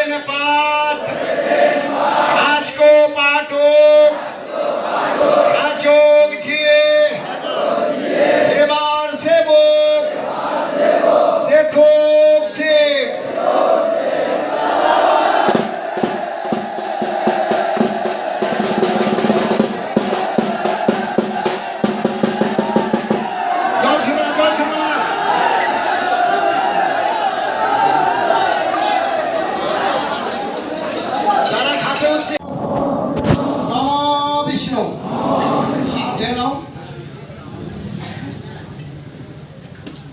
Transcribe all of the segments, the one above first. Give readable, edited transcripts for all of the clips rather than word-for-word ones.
सेन पाठ आजको पाठो आजोग झिए सेवार सेवक देखो से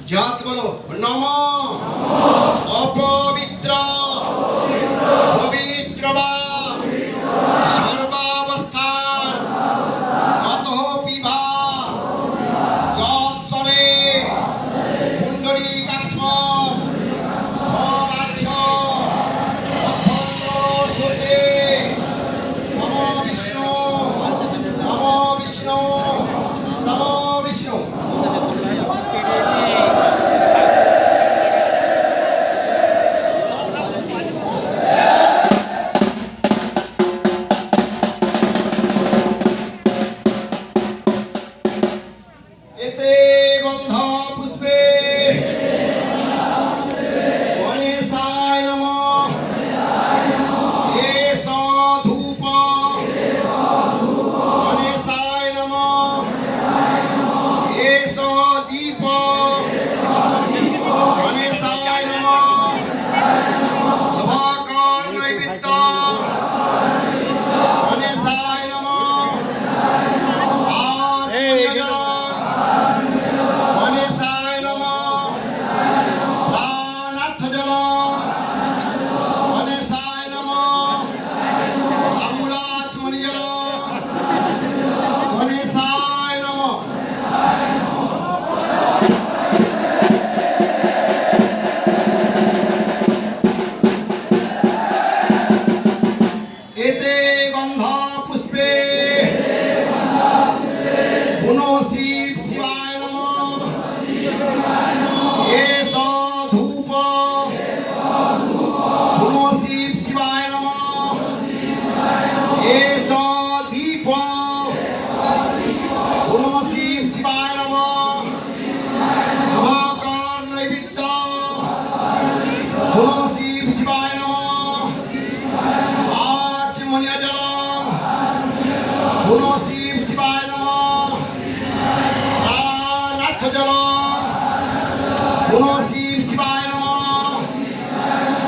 जात बोलो नमो अपवित्र पवित्र बा सर्वावस्थान ततो पिभा जत्सरे कुंडली काक्ष्म सवाक्ष अभ्यंतर सोचे नमो विष्णु नमो विष्णु नमो विष्णु शिव शिवाय नमः एषो धूप पुनो शिव शिवाय नमः एषो दीप पुनो शिव शिवाय नमः शुभकर नैवेद्य पुनो शिव शिवाय नमः आचमनीय जलम पुनो शिव शिवाय नमः पुनो शिव शिवाय नमः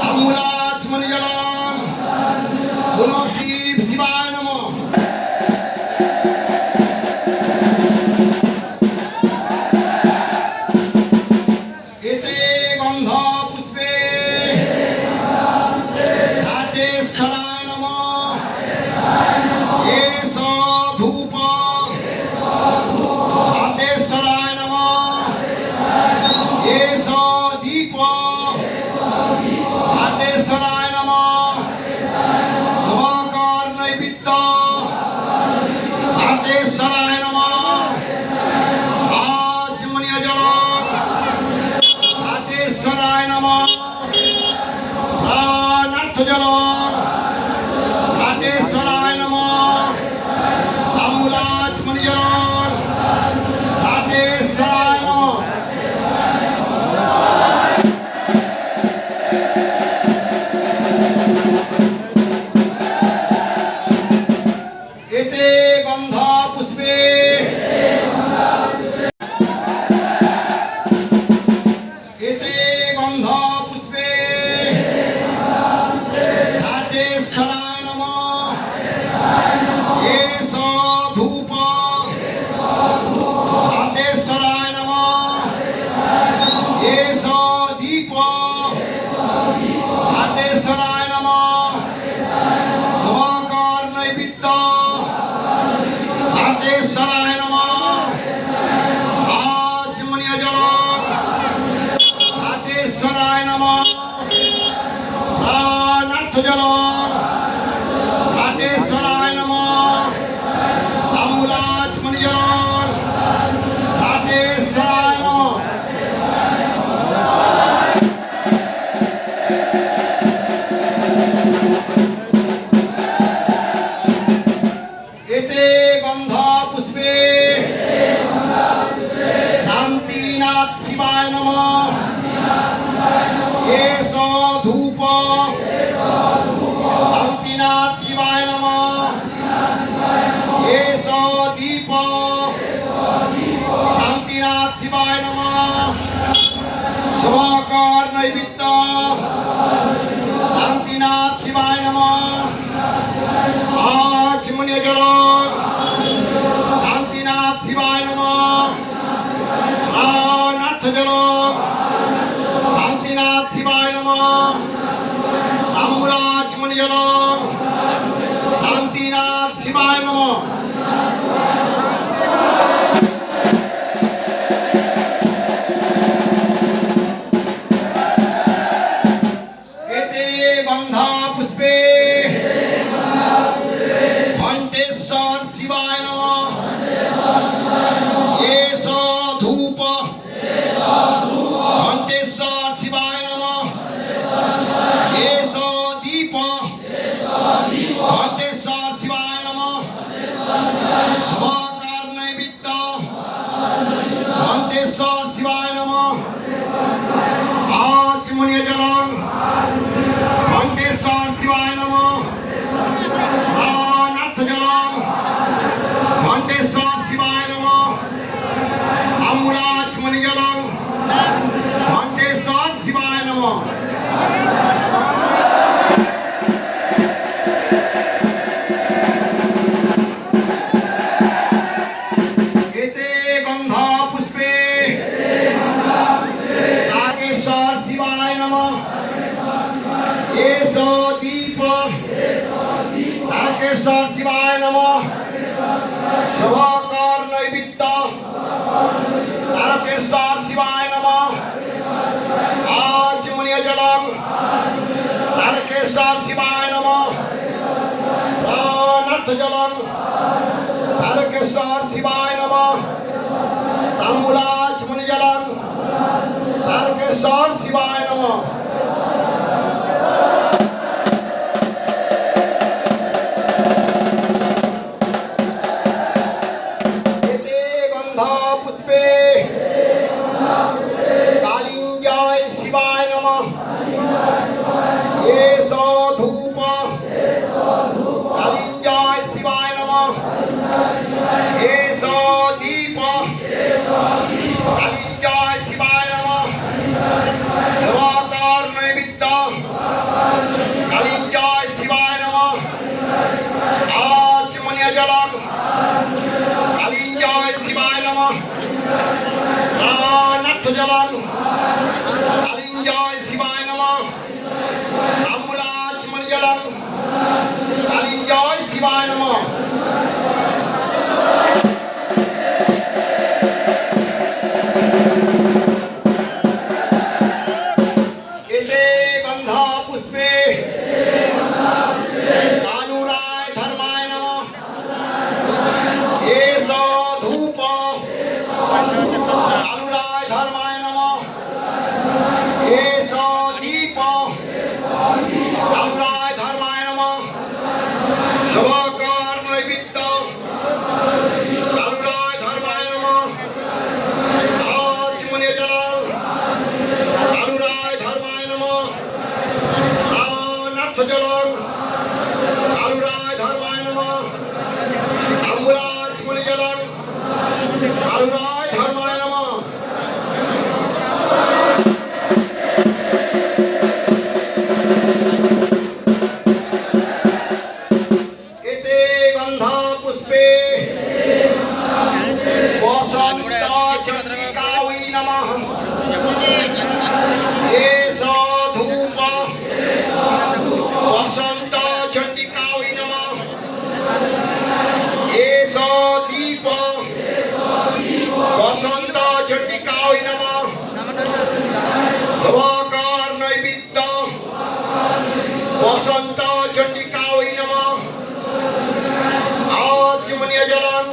ताम्बूलाचमनीय जलम पुनो शिव शिवाय नमः एते गंध पुष्पे सातेश्वराय नमः एषो धूप सातेश्वराय नमः एषो दीप सातेश्वराय नमः शुभकर नैवेद्य सातेश्वराय नमः आचमनीय जलम सातेश्वराय नमः प्राणार्थ जलम सातेश्वराय नमः ताम्बूलाचमनीय जलम सातेश्वराय नमः एते गंध पुष्पे एते गंध पुष्पे सातेश्वराय नमः एषो धूप सातेश्वराय नमः एषो दीप सातेश्वराय नमः शुभकर नैवेद्य सातेश्वराय नमः आचमनीय जलम सातेश्वराय नमः प्राणार्थ जलम सातेश्वराय नमः ताम्बूलाचमनीय जलम सातेश्वराय नमः শান্তিনাথ শিবায় নমঃ। এস দীপ শান্তিনাথ শিবায় নমঃ। শুভকর নৈবেদ্য শান্তিনাথ শিবায় নমঃ। আচমনীয় জল শান্তিনাথ শিবায় নমঃ। প্রাণার্থ জল শান্তিনাথ শিবায় নমঃ। তাম্বুলাচমনি জল শান্তিনাথ শিবায় নমঃ। এতে গন্ধা পুষ্পে ঘণ্টেশ্বর শিবায় নমঃ। এস ধূপ ঘণ্টেশ্বর শিবায় নমঃ। এস দীপ ঘণ্টেশ্বর শিবায় নমঃ। শুভকর নৈবেদ্য ঘণ্টেশ্বর শিবায় নমঃ। আচমনীয় জলং ঘণ্টেশ্বর শিবায় নমঃ। প্রাণার্থ জলং ঘণ্টেশ্বর শিবায় নমঃ। তাম্বুলাচমনি জলং ঘণ্টেশ্বর শিবায় নমঃ। এতে গন্ধা পুষ্পে নাগেশ্বর শিবায় নমঃ। এস দীপ তারকেশ্বর শিবায় নমঃ। শুভকর নৈবেদ্য তারকেশ্বর শিবায় নমঃ। আচমনীয় জলং তারকেশ্বর শিবায় নমঃ। প্রাণার্থ জলং তারকেশ্বর শিবায় নমঃ। তাম্বুলাচমনি জলং তারকেশ্বর শিবায় নমঃ। এতে গন্ধা পুষ্পে কালিঞ্জয় শিবায় নমঃ। এস ধূপ কালিঞ্জয় শিবায় নমঃ। এস দীপ কালিঞ্জয় শিবায় নমঃ। শুভকর নৈবেদ্য কালিঞ্জয় শিবায় নমঃ। আচমনীয় জলং কালিঞ্জয় শিবায় নমঃ। প্রাণার্থ জলং কালিঞ্জয় শিবায় নমঃ। তাম্বুলাচমনি জলং কালিঞ্জয় শিবায় নমঃ। এতে গন্ধা পুষ্পে কালুরায় ধর্মায় নমঃ। এস ধূপ কালুরায় ধর্মায় নমঃ। এস দীপ কালুরায় ধর্মায় নমঃ। শুভকর নৈবেদ্য কালুরায় ধর্মায় নমঃ। আচমনীয় জলং কালুরায় ধর্মায় নমঃ। প্রাণার্থ জলং কালুরায় ধর্মায় নমঃ। তাম্বুলাচমনি জলং কালুরায় ধর্মায় নমঃ। এতে গন্ধা পুষ্পে বসন্ত চন্দ্রিকায় নমঃ। এস ধূপ বসন্ত চন্ডিকায় নমঃ। এস দীপ বসন্ত চন্ডিকায় নমঃ। শুভকর নৈবেদ্য বসন্ত চন্ডিকায় নমঃ। আচমনীয় জলং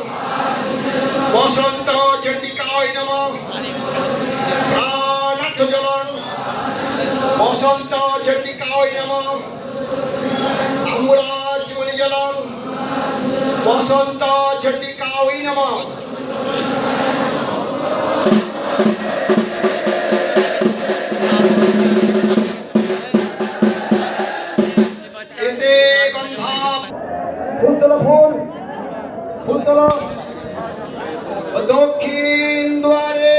বসন্ত চন্ডিকায় নমঃ। প্রাণার্থ জলং বসন্ত চন্ডিকায় নমঃ। তাম্বুলাচমনি জলং বসন্ত চন্ডিকায় নমঃ। ফুল তোলো। দক্ষিণ দুয়ারে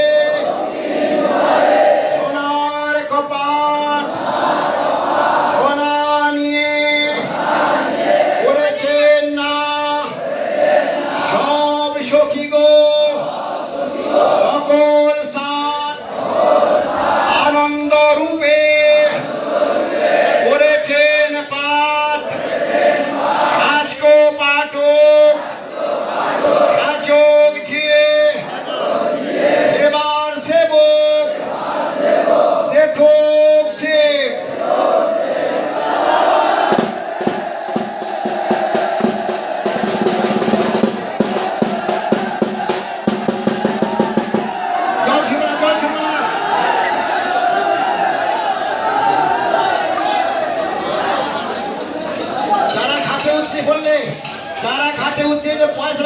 সোনার কপাট সোনা নিয়ে করেছেন না সব সখী গো সকল স্থান আনন্দ রূপে করেছেন পাঠ আজকো পাঠক আচক ঝিয়ে সেবার সেবক দেখো সে জল ছিল না জল ছিল না যারা ঘাটে উঠছে বললে যারা ঘাটে উঠছে যে পয়সা